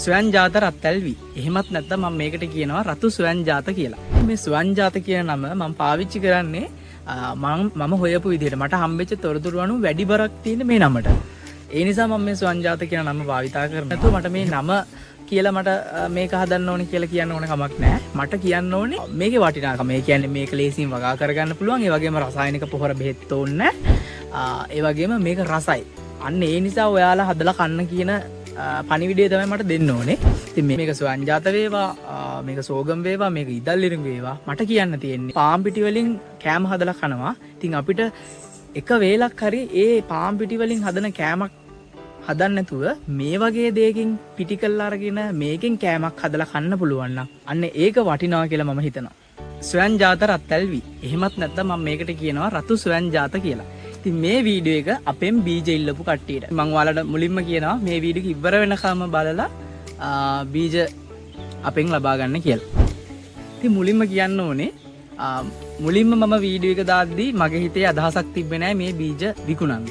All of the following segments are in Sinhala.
ස්වයංජාත රත්තල්වි. එහෙමත් නැත්නම් මම මේකට කියනවා රතු ස්වයංජාත කියලා. මේ ස්වයංජාත කියන නම මම පාවිච්චි කරන්නේ මම හොයපු විදිහට මට හම්බෙච්ච තොරතුරු අනුව වැඩි බරක් තියෙන මේ නමට. ඒ නිසා මම මේ ස්වයංජාත කියන නම භාවිතා කරන්නේ. නැතුව මට මේ නම කියලා මට මේක හදන්න ඕනේ කියලා කියන්න ඕන කමක් නැහැ. මට කියන්න ඕනේ මේකේ වටිනාකම. ඒ කියන්නේ මේක ලේසියෙන් වගා කරගන්න පුළුවන්. ඒ වගේම රසායනික පොහොර බෙහෙත් ඕනේ නැහැ. ඒ වගේම මේක රසයි. අන්න ඒ නිසා ඔයාලා හදලා කන්න කියන පණිවිඩය තමයි මට දෙන්න ඕනේ. ඉතින් මේක ස්වයංජාත වේවා, මේක සෝගම් වේවා, මේක ඉදල් ඉරිඟු වේවා මට කියන්න තියෙන්නේ පාන් පිටි වලින් කෑම හදලා කනවා. ඉතින් අපිට එක වේලක් හරි ඒ පාන් පිටි වලින් හදන කෑමක් හදන්න නැතුව මේ වගේ දෙයකින් පිටි කරලා අරගෙන මේකෙන් කෑමක් හදලා කන්න පුළුවන් නම් අන්න ඒක වටිනවා කියලා මම හිතනවා. ස්වයංජාත රත්තල්වි. එහෙමත් නැත්නම් මම මේකට කියනවා රතු ස්වයංජාත කියලා. ඉතින් මේ වීඩියෝ එක අපෙන් බීජ ඉල්ලපු කට්ටියට මම ඔයාලට මුලින්ම කියනවා මේ වීඩියෝ එක ඉවර වෙනකම් බලලා බීජ අපෙන් ලබා ගන්න කියලා. ඉතින් මුලින්ම කියන්න ඕනේ මුලින්ම මම වීඩියෝ එක දාද්දී මගේ හිතේ අදහසක් තිබ්බේ නැහැ මේ බීජ විකුණන්න.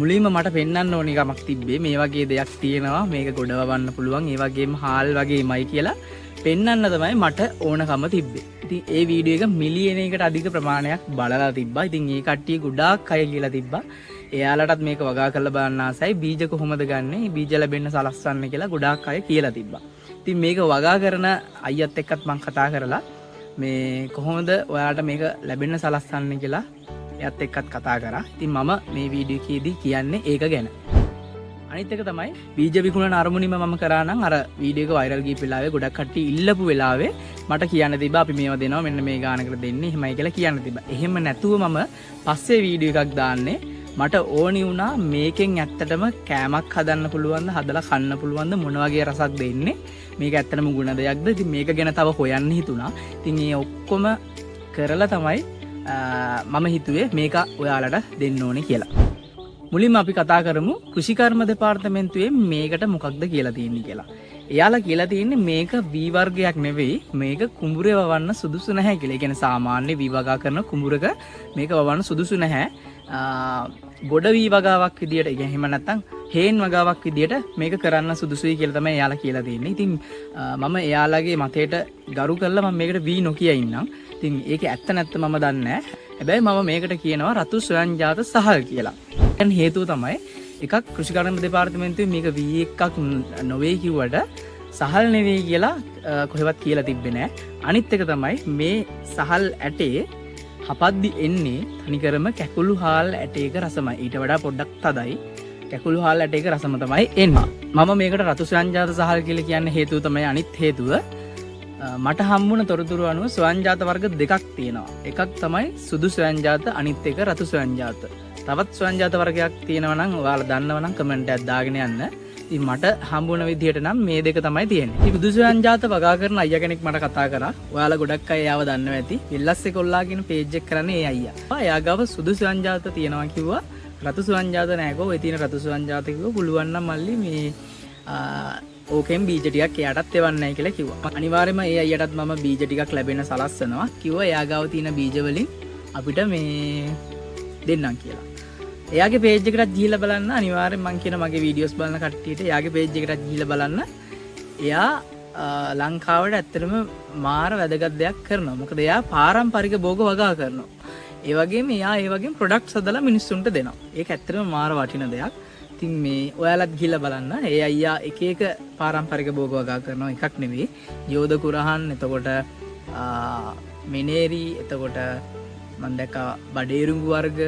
මුලින්ම මට පෙන්වන්න ඕනි කමක් තිබ්බේ මේ වගේ දෙයක් තියෙනවා මේක ගොඩවවන්න පුළුවන් ඒ වගේම හාල් වගේමයි කියලා පෙන්වන්න තමයි මට ඕනකම තිබ්බේ. ඉතින් ඒ වීඩියෝ එක මිලියන එකකට අධික ප්‍රමාණයක් බලලා තිබ්බා. ඉතින් ඒ කට්ටිය ගොඩාක් අය කියලා තිබ්බා. එයාලටත් මේක වගා කරලා බලන්න ආසයි. බීජ කොහොමද ගන්නෙ? බීජ ලැබෙන්න සලස්වන්න කියලා ගොඩාක් අය කියලා තිබ්බා. ඉතින් මේක වගා කරන අයියත් එක්කත් මම කතා කරලා මේ කොහොමද ඔයාලට මේක ලැබෙන්න සලස්වන්නේ කියලා එයාත් එක්කත් කතා කරා. ඉතින් මම මේ වීඩියෝ එකේදී කියන්නේ ඒක ගැන. අනිත් එක තමයි බීජ විකුණන අරමුණින්ම මම කරා නම් අර වීඩියෝ එක වෛරල් ගිය වෙලාවේ ගොඩක් කට්ටිය ඉල්ලපු වෙලාවේ මට කියන්න තිබ්බා අපි මේවා දෙනවා මෙන්න මේ ගානකට දෙන්නේ එහෙමයි කියලා කියන්න තිබ්බා. එහෙම නැතුව මම පස්සේ වීඩියෝ එකක් දාන්නේ මට ඕනි වුණා මේකෙන් ඇත්තටම කෑමක් හදන්න පුළුවන්ද හදලා කන්න පුළුවන්ද මොන වගේ රසක් දෙන්නේ මේක ඇත්තටම ගුණ දෙයක්ද ඉතින් මේක ගැන තව හොයන්න හිතුණා. ඉතින් මේ ඔක්කොම කරලා තමයි මම හිතුවේ මේක ඔයාලට දෙන්න ඕනේ කියලා. මුලින්ම අපි කතා කරමු කෘෂිකර්ම දෙපාර්තමේන්තුවේ මේකට මොකක්ද කියලා තියෙන්නේ කියලා. එයාලා කියලා තියෙන්නේ මේක වී වර්ගයක් නෙවෙයි මේක කුඹුරේ වවන්න සුදුසු නැහැ කියලා. ඒ කියන්නේ සාමාන්‍ය වී වගා කරන කුඹුරක මේක වවන්න සුදුසු නැහැ. ගොඩ වී වගාවක් විදියට ඒ කියන්නේ එහෙම නැත්නම් හේන් වගාවක් විදියට මේක කරන්න සුදුසුයි කියලා තමයි එයාලා කියලා තියෙන්නේ. ඉතින් මම එයාලගේ මතයට ගරු කරලා මම මේකට වී නොකිය ඉන්නම්. ඉතින් ඒක ඇත්ත නැත්ත මම දන්නේ නැහැ. හැබැයි මම මේකට කියනවා රතු ස්වයංජාත සහල් කියලා. දැන් හේතුව තමයි එකක් කෘෂිකර්ම දෙපාර්තමේන්තුවේ මේක වී එකක් නොවේ කිව්වට සහල් නෙවෙයි කියලා කොහෙවත් කියලා තිබ්බේ නැහැ. අනිත් එක තමයි මේ සහල් ඇටේ හපද්දි එන්නේ තනිකරම කැකුළු හාල් ඇටයක රසමයි. ඊට වඩා පොඩ්ඩක් තදයි. කැකුළු හාල් ඇටයක රසම තමයි එන්නේ. මම මේකට රතු ස්වයංජාත සහල් කියලා කියන්න හේතුව තමයි අනිත් හේතුව මට හම්බුණ තොරතුරු අනුව ස්වයංජාත වර්ග දෙකක් තියෙනවා. එකක් තමයි සුදු ස්වයංජාත අනිත් එක රතු ස්වයංජාත. තවත් ස්වයංජාත වර්ගයක් තියෙනවා නම් ඔයාලා දන්නව නම් කමෙන්ට් එකක් දාගෙන යන්න. ඉතින් මට හම්බුණ විදිහට නම් මේ දෙක තමයි තියෙන්නේ. ඉතින් සුදු ස්වයංජාත වගා කරන අයියා කෙනෙක් මට කතා කරා. ඔයාලා ගොඩක් අය එයාව දන්නවා ඇති. එල්ලස්සේ කොල්ලා කියන පේජ් එක කරන්නේ ඒ අයියා. එයා ගාව සුදු ස්වයංජාත තියෙනවා කිව්වා. රතු ස්වයංජාත නැහැ ඔය තියෙන රතු ස්වයංජාත කිව්වා පුළුවන් නම් මල්ලි මේ ඕකෙන් බීජ ටිකක් එයාටත් එවන්නයි කියලා කිව්වා. අනිවාර්යයෙන්ම ඒ අයියටත් මම බීජ ටිකක් ලැබෙන්න සලස්වනවා. කිව්වා එයා ගාව තියෙන බීජ වලින් අපිට මේ දෙන්නම් කියලා. එයාගේ පේජ් එකකට ගිහිල්ලා බලන්න අනිවාර්යෙන් මම කියන මගේ වීඩියෝස් බලන කට්ටියට එයාගේ පේජ් එකකට ගිහිල්ලා බලන්න. එයා ලංකාවට ඇත්තටම මාර වැදගත් දෙයක් කරනවා. මොකද එයා පාරම්පරික භෝග වගා කරනවා. ඒ වගේම එයා ඒ වගේම ප්‍රොඩක්ට්ස් හදලා මිනිස්සුන්ට දෙනවා. ඒක ඇත්තටම මාර වටින දෙයක්. ඉතින් මේ ඔයාලත් ගිහිල්ලා බලන්න. ඒ අයියා එක එක පාරම්පරික භෝග වගා කරනවා එකක් නෙවෙයි. යෝධ කුරහන් එතකොට මිනේරි එතකොට මම දැක්කා බඩේරුඟු වර්ග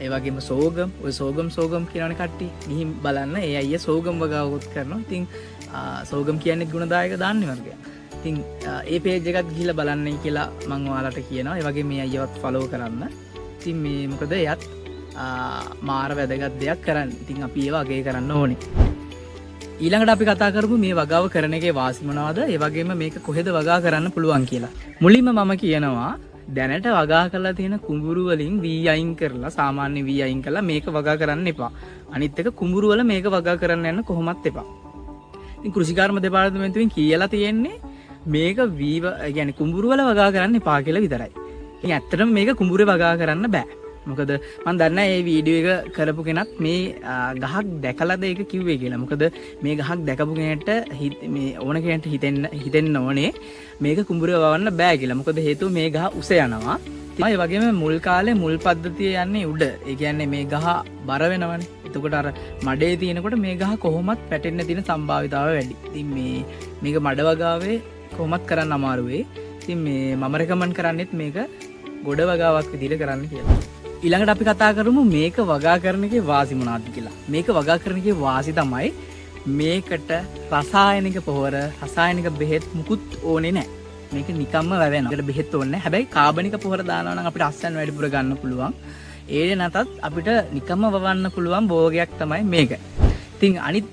ඒ වගේම සෝගම් ඔය සෝගම් කියනවනේ කට්ටිය. ගිහින් බලන්න ඒ අයියා සෝගම් වගාවකුත් කරනවා. ඉතින් සෝගම් කියන්නේ ගුණදායක ධාන්‍ය වර්ගයක්. ඉතින් ඒ පේජ් එකත් ගිහිල්ලා බලන්නයි කියලා මම ඔයාලට කියනවා. ඒ වගේම මේ අයියවත් ෆලෝ කරන්න. ඉතින් මේ මොකද එයත් මාර වැදගත් දෙයක් කරන්න. ඉතින් අපි ඒව අගය කරන්න ඕනේ. ඊළඟට අපි කතා කරමු මේ වගාව කරන එකේ වාසි මොනවද? ඒ වගේම මේක කොහෙද වගා කරන්න පුළුවන් කියලා. මුලින්ම මම කියනවා දැනට වගා කරලා තියෙන කුඹුරු වලින් වී අයින් කරලා සාමාන්‍ය වී අයින් කරලා මේක වගා කරන්න එපා. අනිත් එක කුඹුරු වල මේක වගා කරන්න යන්න කොහොමත් එපා. ඉතින් කෘෂිකර්ම දෙපාර්තමේන්තුවෙන් කියලා තියෙන්නේ මේක වී කියන්නේ කුඹුරු වල වගා කරන්න එපා කියලා විතරයි. ඉතින් ඇත්තටම මේක කුඹුරේ වගා කරන්න බෑ. මොකද මම දන්නේ මේ වීඩියෝ එක කරපු කෙනත් මේ ගහක් දැකලාද ඒක කිව්වේ කියලා. මොකද මේ ගහක් දැකපු කෙනෙක්ට මේ ඕන කෙනෙක්ට හිතෙන්න ඕනේ මේක කුඹුරේ වවන්න බෑ කියලා. මොකද හේතුව මේ ගහ උස යනවා. ඒ වගේම මුල් කාලේ මුල් පද්ධතිය යන්නේ උඩ. ඒ කියන්නේ මේ ගහ බර වෙනවනේ. එතකොට අර මඩේ තියෙනකොට මේ ගහ කොහොමත් පැටෙන්න තියෙන සම්භාවිතාවය වැඩි. ඉතින් මේක මඩ වගාවේ කොහොමත් කරන්න අමාරු වෙයි. ඉතින් මම රෙකමන්ඩ් කරන්නේත් මේක ගොඩ වගාවක් විදිහට කරන්න කියලා. ඊළඟට අපි කතා කරමු මේක වගා කරන එකේ වාසි මොනවාද කියලා. මේක වගා කරන එකේ වාසි තමයි මේකට රසායනික පොහොර, රසායනික බෙහෙත් මුකුත් ඕනේ නැහැ. මේක නිකම්ම වැවෙනවා. ඒකට බෙහෙත් ඕනේ නැහැ. හැබැයි කාබනික පොහොර දානවා නම් අපිට අස්සන් වැඩිපුර ගන්න පුළුවන්. ඒ නැතත් අපිට නිකම්ම වවන්න පුළුවන් භෝගයක් තමයි මේක. ඉතින් අනිත්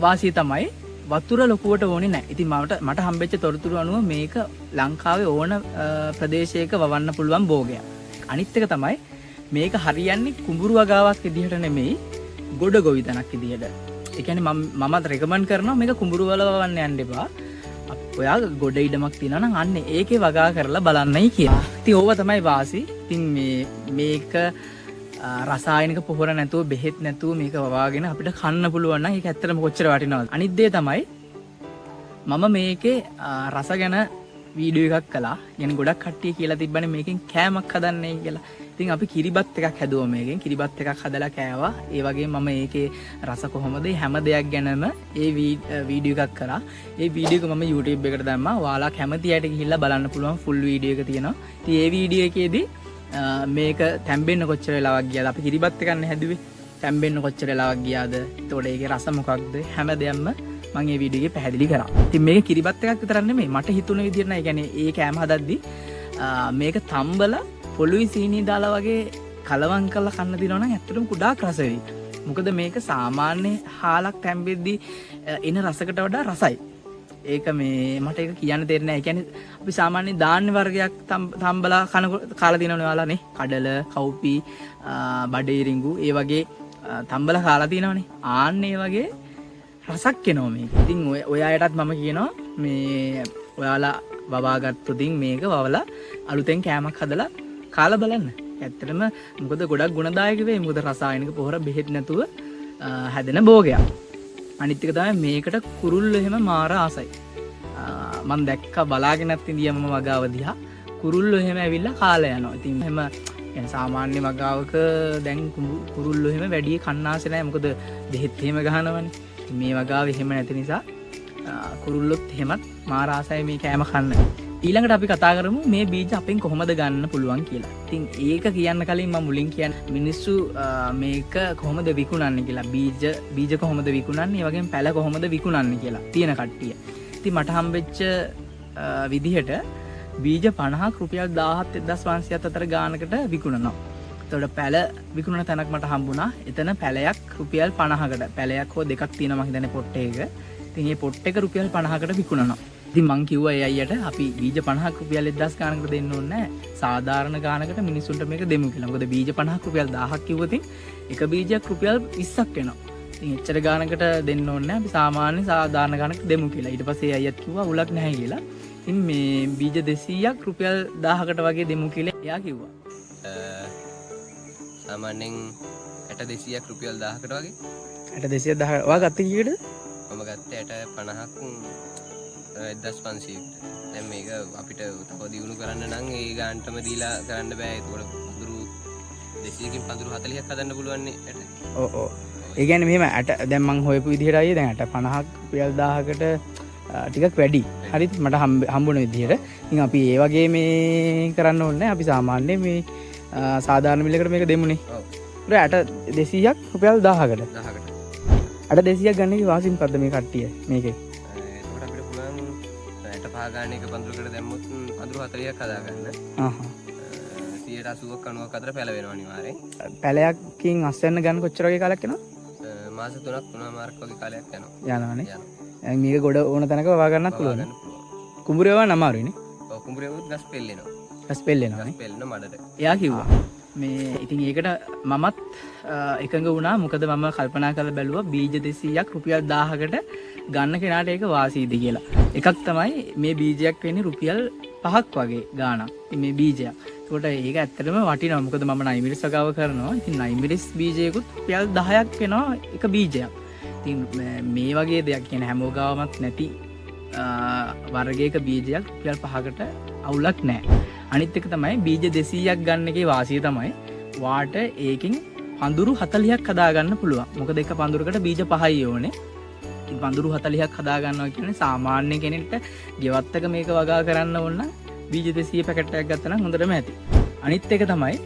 වාසිය තමයි වතුර ලොකුවට ඕනේ නැහැ. ඉතින් මට හම්බෙච්ච තොරතුරු අනුව මේක ලංකාවේ ඕන ප්‍රදේශයක වවන්න පුළුවන් භෝගයක්. අනිත් එක තමයි මේක හරියන්නේ කුඹුරු වගාවක් විදිහට නෙමෙයි ගොඩ ගොවිතැනක් විදිහට. ඒ කියන්නේ මමත් රෙකමන්ඩ් කරනවා මේක කුඹුරු වල වවන්න යන්න එපා. ඔයා ගොඩ ඉඩමක් තියෙනවා නම් අන්න ඒකේ වගා කරලා බලන්නයි කියලා. ඉතින් ඕව තමයි වාසි. ඉතින් මේක රසායනික පොහොර නැතුව බෙහෙත් නැතුව මේක වවාගෙන අපිට කන්න පුළුවන් නම් ඒක ඇත්තටම කොච්චර වටිනවද. අනිත් දේ තමයි මම මේකේ රස ගැන වීඩියෝ එකක් කළා. يعني ගොඩක් කට්ටිය කියලා තිබ්බනේ මේකෙන් කෑමක් හදන්නේ කියලා. ඉතින් අපි කිරිබත් එකක් හැදුවා මේකෙන්. කිරිබත් එකක් හදලා කෑවා. ඒ වගේම මම ඒකේ රස කොහොමද හැම දෙයක් ගැනම ඒ වීඩියෝ එකක් කරා. ඒ වීඩියෝ එක මම YouTube එකට දැම්මා. ඔයාලා කැමති අයට ගිහිල්ලා බලන්න පුළුවන් ෆුල් වීඩියෝ එක තියෙනවා. ඉතින් ඒ වීඩියෝ එකේදී මේක තැම්බෙන්න කොච්චර වෙලාවක් ගියාද? අපි කිරිබත් එකක් හැදුවේ. තැම්බෙන්න කොච්චර වෙලාවක් ගියාද? එතකොට ඒකේ රස මොකක්ද? හැම දෙයක්ම මම මේ වීඩියෝ එකේ පැහැදිලි කරා. ඉතින් මේක කිරිබත් එකක් විතරක් නෙමෙයි. මට හිතුණ විදිහට නෑ. කියන්නේ ඒ කෑම හදද්දි මේක තම්බලා පොළුයි සීනි දාලා වගේ කලවම් කරලා කන්න දිනවා නම් ඇත්තටම කුඩාක් රස වෙයි. මොකද මේක සාමාන්‍ය හාලක් තැම්බෙද්දි එන රසකට වඩා රසයි. ඒක මට ඒක කියන්න තේරෙන්නේ නැහැ. ඒ කියන්නේ අපි සාමාන්‍ය ධාන්‍ය වර්ගයක් තම්බලා කාලා දිනවනේ ඔයාලා නේ. කඩල, කව්පි, බඩේරිඟු ඒ වගේ තම්බලා කාලා දිනවනේ. ආන්න ඒ වගේ රසක් එනවා මේක. ඉතින් ඔය අයටත් මම කියනවා මේ ඔයාලා වවාගත්තොතින් මේක වවලා අලුතෙන් කෑමක් හදලා කාලා බලන්න. ඇත්තටම මොකද ගොඩක් ගුණදායක වෙයි. මොකද රසායනික පොහොර බෙහෙත් නැතුව හැදෙන භෝගයක්. අනිත් එක තමයි මේකට කුරුල්ලෝ එහෙම මාර ආසයි. මම දැක්කා බලාගෙනත් ඉඳියා මම වගාව දිහා. කුරුල්ලෝ එහෙම ඇවිල්ලා කාලා යනවා. ඉතින් එහෙම يعني සාමාන්‍ය වගාවක දැන් කුරුල්ලෝ එහෙම වැඩි කන්නාසේ නැහැ. මොකද බෙහෙත් එහෙම ගහනවනේ. මේ වගාව එහෙම නැති නිසා කුරුල්ලොත් එහෙමත් මාර ආසයි මේ කෑම කන්න. ඊළඟට අපි කතා කරමු මේ බීජ අපෙන් කොහොමද ගන්න පුළුවන් කියලා. ඉතින් ඒක කියන්න කලින් මම මුලින් කියන්නේ මිනිස්සු මේක කොහොමද විකුණන්නේ කියලා. බීජ කොහොමද විකුණන්නේ, ඒ වගේම පැල කොහොමද විකුණන්නේ කියලා තියෙන කට්ටිය. ඉතින් මට හම්බෙච්ච විදිහට බීජ 50ක් රුපියල් 17,500ත් අතර ගානකට විකුණනවා. එතකොට පැල විකුණන තැනක් මට හම්බුණා. එතන පැලයක් රුපියල් 50කට. පැලයක් හෝ දෙකක් තියෙනවා මම හිතන්නේ පොට් එකක. ඉතින් මේ පොට් එක රුපියල් 50කට විකුණනවා. ඉතින් මං කිව්වා ඒ අයියට අපි බීජ 50ක් රුපියල් 1000 ගානකට දෙන්න ඕනේ නැහැ. සාධාරණ ගානකට මිනිස්සුන්ට මේක දෙමු කියලා. මොකද බීජ 50ක් රුපියල් 1000ක් කිව්වොත් එක බීජයක් රුපියල් 20ක් වෙනවා. ඉතින් එච්චර ගානකට දෙන්න ඕනේ නැහැ. අපි සාමාන්‍ය සාධාරණ ගානකට දෙමු කියලා. ඊට පස්සේ අයියත් කිව්වා උලක් නැහැ කියලා. ඉතින් මේ බීජ 200ක් රුපියල් 1000කට වගේ දෙමු කියලා එයා කිව්වා. සාමාන්‍යයෙන් 200ක් රුපියල් 1000කට වගේ. 200 ඔයා ගත්තේ කීයකටද? මම ගත්තේ 50ක් 1500කට. දැන් මේක අපිට තව දියුණු කරන්න නම් ඒ ගානටම දීලා කරන්න බෑ. ඒකවල පඳුරු 200කින් පඳුරු 40ක් හදන්න පුළුවන් නේ. ඔව් ඔව්. ඒ කියන්නේ මෙහෙම දැන් මං හොයපු විදිහට ආයේ දැන් 50ක් රුපියල් 1000කට ටිකක් වැඩි. හරිද? මට හම්බුන විදිහට. ඉතින් අපි ඒ වගේ මේ කරන්න ඕනේ. අපි සාමාන්‍ය මේ සාධාරණ මිලකට මේක දෙමුනේ. ඔව්. ඒකට 200ක් රුපියල් 1000කට. 1000කට. 200ක් ගන්න කි වාසින් පද්ද මේ කට්ටිය මේකේ. ඒකට අපිට පුළුවන් 65 ගාන එක පඳුරකට දැම්මොත් පඳුරු 40ක් හදා ගන්න. 180ක් 90ක් අතර පැල වෙනවා අනිවාර්යෙන්. පැලයක්කින් අස්වැන්න ගන්න කොච්චර වගේ කාලයක් යනවා? මාස 3ක් 3මාරක් වගේ කාලයක් යනවා. යනවානේ. මේක ගොඩ ඕන තැනක වවා ගන්නත් පුළුවන්. කුඹුරේ වවන්න අමාරුයිනේ. ඔව් කුඹුරේ වුත් ගස් පෙල්ලෙනවා. ගස් පෙල්ලෙනවානේ. ගස් පෙල්ලන මඩට. එයා කිව්වා. මේ ඉතින් ඒකට මමත් එකඟ වුණා. මොකද මම කල්පනා කරලා බැලුවා බීජ 200ක් රුපියල් 1000කට ගන්න කෙනාට ඒක වාසීද කියලා. එකක් තමයි මේ බීජයක් වෙන්නේ රුපියල් 5ක් වගේ ගාණක්. මේ බීජයක්. කොට ඒක ඇත්තටම වටිනවා. මොකද මම නයිමිරිස් වගාව කරනවා. ඉතින් නයිමිරිස් බීජයකුත් රුපියල් 10ක් වෙනවා එක බීජයක්. ඉතින් මේ වගේ දෙයක් කියන හැමෝ ගාවමත් නැති වර්ගයක බීජයක් රුපියල් 5කට අවුලක් නැහැ. අනිත් එක තමයි බීජ 200ක් ගන්න එකේ වාසිය තමයි වාට ඒකෙන් පඳුරු 40ක් හදා ගන්න පුළුවන්. මොකද එක පඳුරකට බීජ 5යි ඕනේ. ඉතින් පඳුරු 40ක් හදා ගන්නවා කියන්නේ සාමාන්‍ය කෙනෙක්ට ගෙවත්තක මේක වගා කරන්න ඕන නම් බීජ 200 පැකට් එකක් ගත්තා නම් හොඳටම ඇති. අනිත් එක තමයි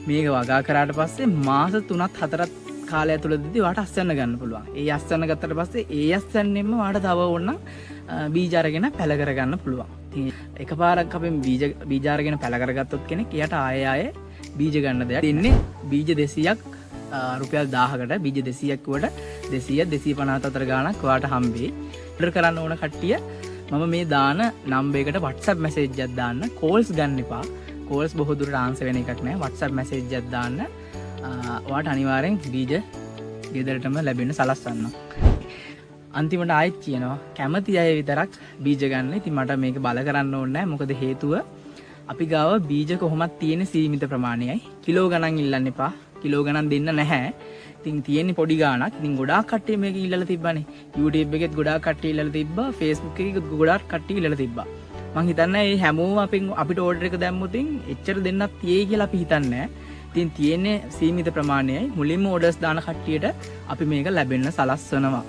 මේක වගා කරාට පස්සේ මාස 3ක් 4ක් කාලය ඇතුළතදී වාට අස්වැන්න ගන්න පුළුවන්. ඒ අස්වැන්න ගත්තට පස්සේ ඒ අස්වැන්නෙන්ම වාට තව ඕන නම් බීජ අරගෙන පැල කරගන්න පුළුවන්. ඉතින් එකපාරක් අපි බීජ අරගෙන පැල කරගත්තොත් කෙනෙක් එයාට ආයෙ බීජ ගන්න දෙයක් දෙන්නේ බීජ 200ක් රුපියල් 1000කට බීජ 200ක් වට 200 254 ගාණක් වාට හම්බෙයි. ඔර්ඩර් කරන්න ඕන කට්ටිය මම මේ දාන නම්බරයකට WhatsApp message එකක් දාන්න. calls ගන්න එපා. calls බොහෝ දුරට answer වෙන එකක් නෑ. WhatsApp message එකක් දාන්න. වාට අනිවාර්යෙන් බීජ ගෙදරටම ලැබෙන්න සලස්වන්න. අන්තිමට ආයෙත් කියනවා කැමති අය විතරක් බීජ ගන්න. ඉතින් මට මේක බල කරන්න ඕනේ නෑ. මොකද හේතුව අපි ගාව බීජ කොහොමත් තියෙන සීමිත ප්‍රමාණයයි. කිලෝ ගණන් ඉල්ලන්න එපා. කිලෝ ගණන් දෙන්න නැහැ. ඉතින් තියෙන්නේ පොඩි ගාණක්. ඉතින් ගොඩාක් කට්ටිය මේක ඉල්ලලා තිබ්බනේ. YouTube එකෙත් ගොඩාක් කට්ටිය ඉල්ලලා තිබ්බා. Facebook එකෙත් ගොඩාක් කට්ටිය ඉල්ලලා තිබ්බා. මං හිතන්නේ මේ හැමෝම අපිට ඕඩර් එක දැම්මුතින් එච්චර දෙන්නක් තියෙයි කියලා අපි හිතන්නේ නැහැ. ඉතින් තියෙන්නේ සීමිත ප්‍රමාණයයි. මුලින්ම ඕඩර්ස් දාන කට්ටියට අපි මේක ලැබෙන්න සලස්වනවා.